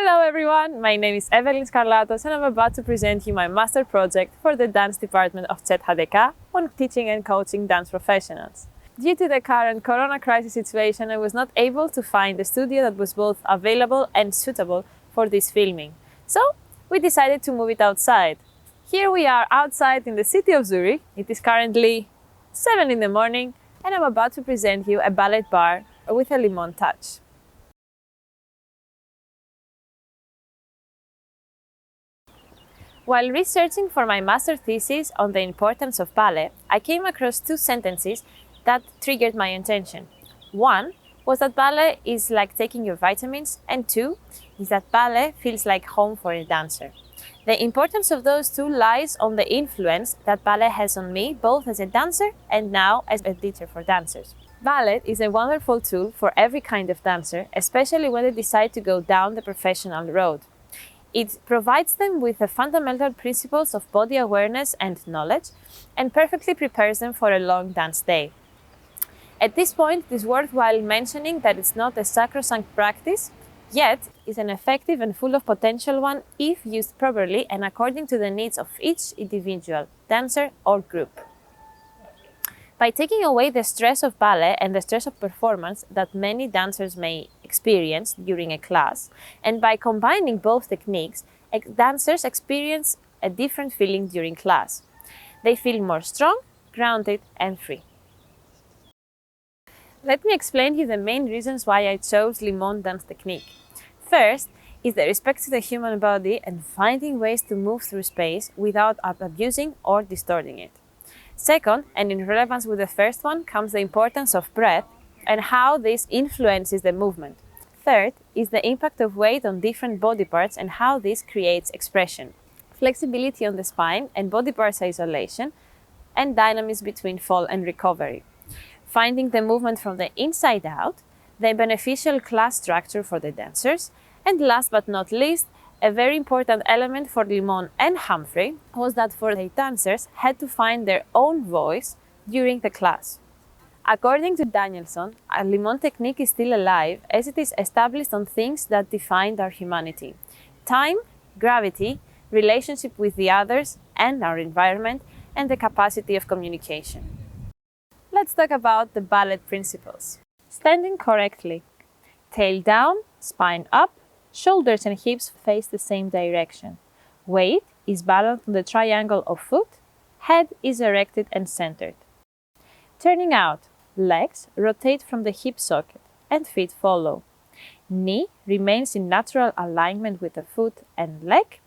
Hello everyone, my name is Evelin Skarlatos and I'm about to present you my master project for the dance department of ZHDK on teaching and coaching dance professionals. Due to the current corona crisis situation, I was not able to find a studio that was both available and suitable for this filming. So we decided to move it outside. Here we are outside in the city of Zurich. It is currently 7 in the morning and I'm about to present you a ballet bar with a Limon touch. While researching for my master thesis on the importance of ballet, I came across two sentences that triggered my attention. One was that ballet is like taking your vitamins, and two is that ballet feels like home for a dancer. The importance of those two lies on the influence that ballet has on me, both as a dancer and now as a teacher for dancers. Ballet is a wonderful tool for every kind of dancer, especially when they decide to go down the professional road. It provides them with the fundamental principles of body awareness and knowledge and perfectly prepares them for a long dance day. At this point, it is worthwhile mentioning that it's not a sacrosanct practice, yet is an effective and full of potential one if used properly and according to the needs of each individual, dancer or group. By taking away the stress of ballet and the stress of performance that many dancers may experience during a class, and by combining both techniques, dancers experience a different feeling during class. They feel more strong, grounded, and free. Let me explain you the main reasons why I chose Limon dance technique. First is the respect to the human body and finding ways to move through space without abusing or distorting it. Second, and in relevance with the first one, comes the importance of breath and how this influences the movement. Third is the impact of weight on different body parts and how this creates expression. Flexibility on the spine and body parts isolation, and dynamism between fall and recovery. Finding the movement from the inside out, the beneficial class structure for the dancers, and last but not least, a very important element for Limon and Humphrey was that for the dancers had to find their own voice during the class. According to Danielson, a Limon technique is still alive as it is established on things that defined our humanity: time, gravity, relationship with the others and our environment, and the capacity of communication. Let's talk about the ballet principles. Standing correctly. Tail down, spine up, shoulders and hips face the same direction. Weight is balanced on the triangle of foot. Head is erected and centered. Turning out. Legs rotate from the hip socket and feet follow. Knee remains in natural alignment with the foot and leg,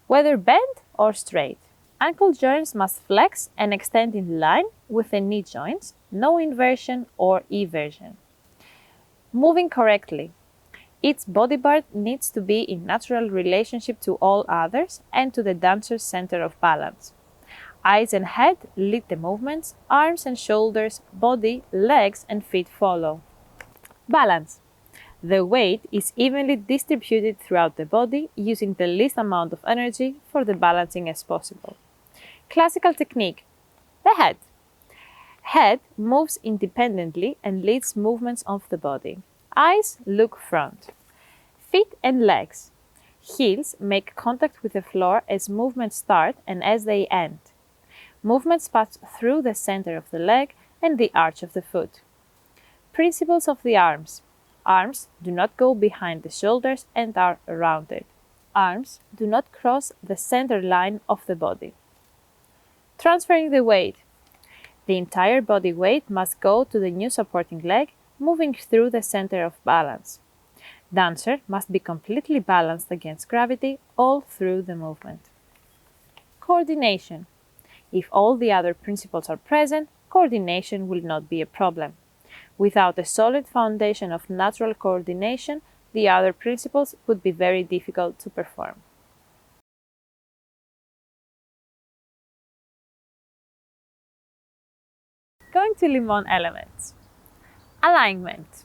whether bent or straight. Ankle joints must flex and extend in line with the knee joints, no inversion or eversion. Moving correctly. Each body part needs to be in natural relationship to all others and to the dancer's center of balance. Eyes and head lead the movements, arms and shoulders, body, legs and feet follow. Balance. The weight is evenly distributed throughout the body using the least amount of energy for the balancing as possible. Classical technique. The head. Head moves independently and leads movements of the body. Eyes look front. Feet and legs. Heels make contact with the floor as movements start and as they end. Movements pass through the center of the leg and the arch of the foot. Principles of the arms. Arms do not go behind the shoulders and are rounded. Arms do not cross the center line of the body. Transferring the weight. The entire body weight must go to the new supporting leg, moving through the center of balance. Dancer must be completely balanced against gravity all through the movement. Coordination. If all the other principles are present, coordination will not be a problem. Without a solid foundation of natural coordination, the other principles would be very difficult to perform. Going to Limon elements. Alignment.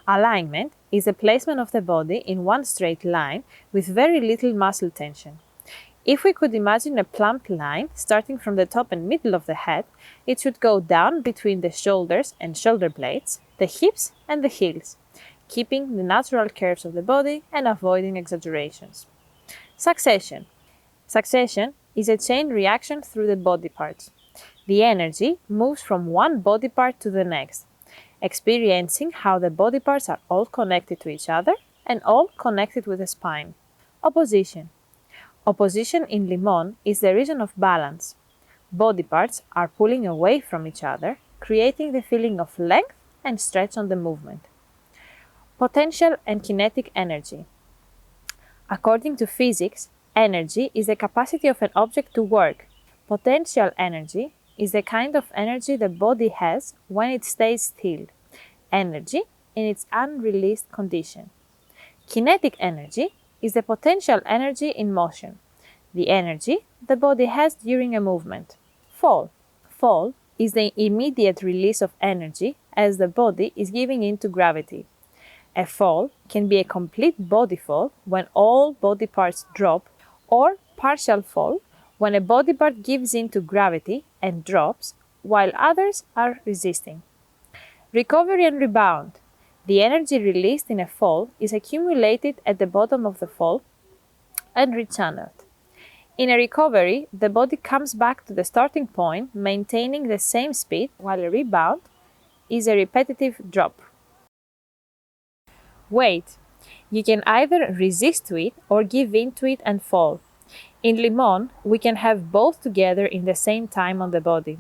Alignment is the placement of the body in one straight line with very little muscle tension. If we could imagine a plump line starting from the top and middle of the head, it should go down between the shoulders and shoulder blades, the hips and the heels, keeping the natural curves of the body and avoiding exaggerations. Succession. Succession is a chain reaction through the body parts. The energy moves from one body part to the next, experiencing how the body parts are all connected to each other and all connected with the spine. Opposition. Opposition in Limon is the region of balance. Body parts are pulling away from each other, creating the feeling of length and stretch on the movement. Potential and kinetic energy. According to physics, energy is the capacity of an object to work. Potential energy is the kind of energy the body has when it stays still, energy in its unreleased condition. Kinetic energy is the potential energy in motion, the energy the body has during a movement. Fall. Fall is the immediate release of energy as the body is giving in to gravity. A fall can be a complete body fall when all body parts drop, or partial fall when a body part gives in to gravity and drops while others are resisting. Recovery and rebound. The energy released in a fall is accumulated at the bottom of the fall and rechanneled. In a recovery, the body comes back to the starting point, maintaining the same speed, while a rebound is a repetitive drop. Weight. You can either resist to it or give in to it and fall. In Limon, we can have both together in the same time on the body.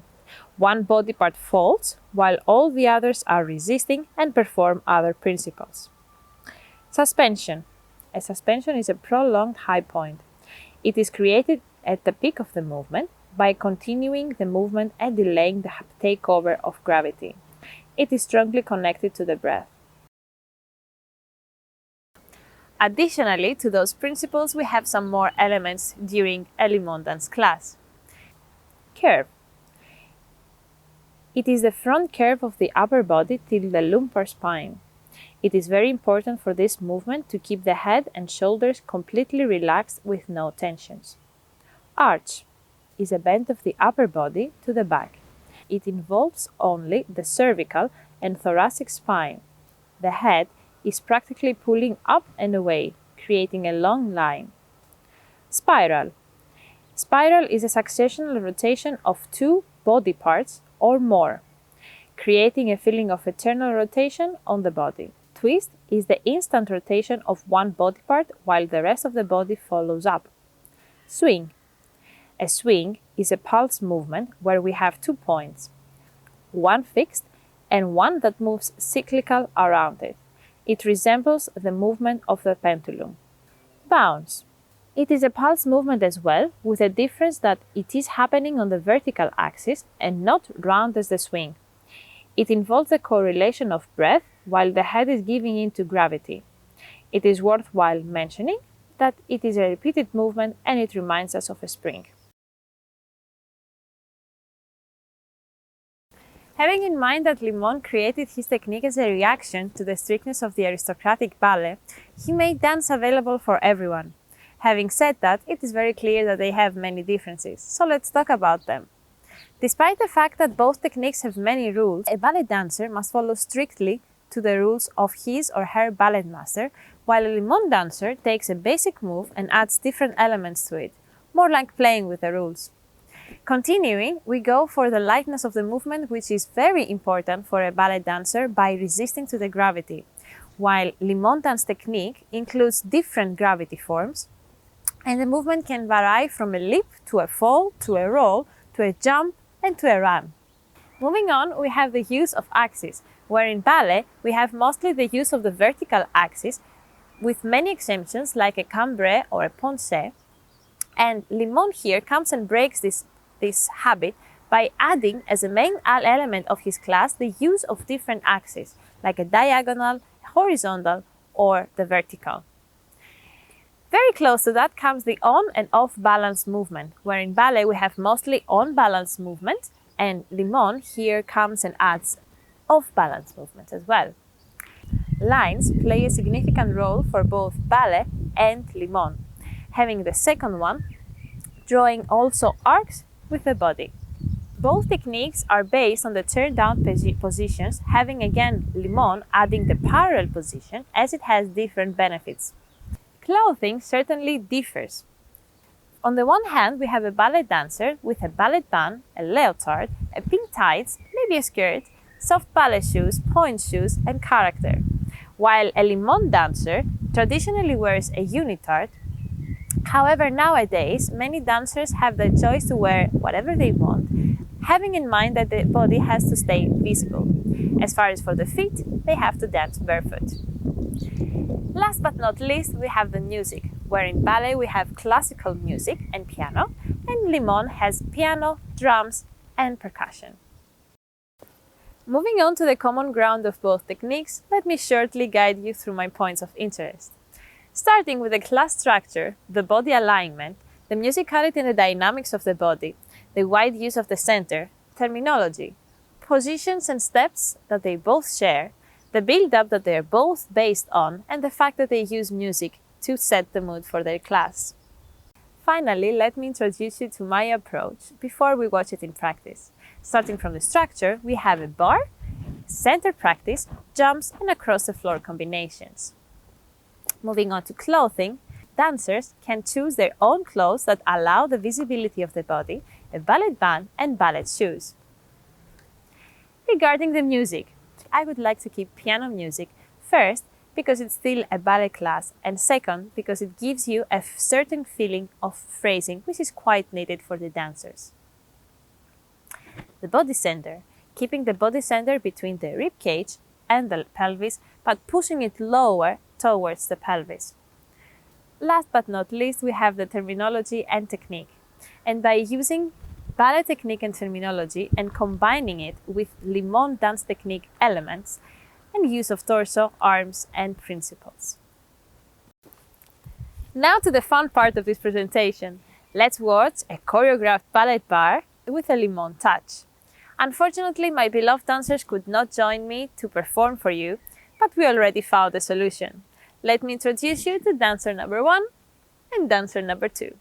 One body part falls, while all the others are resisting and perform other principles. Suspension. A suspension is a prolonged high point. It is created at the peak of the movement by continuing the movement and delaying the takeover of gravity. It is strongly connected to the breath. Additionally to those principles, we have some more elements during a Limon dance class. Curve. It is the front curve of the upper body till the lumbar spine. It is very important for this movement to keep the head and shoulders completely relaxed with no tensions. Arch is a bend of the upper body to the back. It involves only the cervical and thoracic spine. The head is practically pulling up and away, creating a long line. Spiral. Spiral is a successional rotation of two body parts or more, creating a feeling of eternal rotation on the body. Twist is the instant rotation of one body part while the rest of the body follows up. Swing. A swing is a pulse movement where we have 2 points, one fixed and one that moves cyclical around it. It resembles the movement of the pendulum. Bounce. It is a pulse movement as well, with the difference that it is happening on the vertical axis and not round as the swing. It involves the correlation of breath while the head is giving in to gravity. It is worthwhile mentioning that it is a repeated movement and it reminds us of a spring. Having in mind that Limon created his technique as a reaction to the strictness of the aristocratic ballet, he made dance available for everyone. Having said that, it is very clear that they have many differences, so let's talk about them. Despite the fact that both techniques have many rules, a ballet dancer must follow strictly to the rules of his or her ballet master, while a Limon dancer takes a basic move and adds different elements to it, more like playing with the rules. Continuing, we go for the lightness of the movement, which is very important for a ballet dancer by resisting to the gravity, while Limon dance technique includes different gravity forms, and the movement can vary from a leap to a fall, to a roll, to a jump, and to a run. Moving on, we have the use of axis, where in ballet we have mostly the use of the vertical axis, with many exemptions like a cambre or a ponce, and Limon here comes and breaks this habit by adding as a main element of his class the use of different axes, like a diagonal, horizontal, or the vertical. Very close to that comes the on and off balance movement, where in ballet we have mostly on balance movement, and Limon here comes and adds off balance movements as well. Lines play a significant role for both ballet and Limon, having the second one drawing also arcs with the body. Both techniques are based on the turn-down positions, having again Limon adding the parallel position as it has different benefits. Clothing certainly differs. On the one hand, we have a ballet dancer with a ballet band, a leotard, a pink tights, maybe a skirt, soft ballet shoes, point shoes, and character, while a Limon dancer traditionally wears a unitard. However, nowadays, many dancers have the choice to wear whatever they want, having in mind that the body has to stay visible. As far as for the feet, they have to dance barefoot. Last but not least, we have the music, where in ballet we have classical music and piano, and Limon has piano, drums, and percussion. Moving on to the common ground of both techniques, let me shortly guide you through my points of interest. Starting with the class structure, the body alignment, the musicality and the dynamics of the body, the wide use of the center, terminology, positions and steps that they both share, the build-up that they are both based on, and the fact that they use music to set the mood for their class. Finally, let me introduce you to my approach before we watch it in practice. Starting from the structure, we have a bar, center practice, jumps, and across-the-floor combinations. Moving on to clothing, dancers can choose their own clothes that allow the visibility of the body, a ballet band, and ballet shoes. Regarding the music, I would like to keep piano music first because it's still a ballet class, and second because it gives you a certain feeling of phrasing which is quite needed for the dancers. The body center, keeping the body center between the rib cage and the pelvis, but pushing it lower towards the pelvis. Last but not least, we have the terminology and technique. And by using ballet technique and terminology and combining it with Limon dance technique elements and use of torso, arms, and principles. Now to the fun part of this presentation. Let's watch a choreographed ballet bar with a Limon touch. Unfortunately, my beloved dancers could not join me to perform for you, but we already found a solution. Let me introduce you to dancer number 1 and dancer number 2.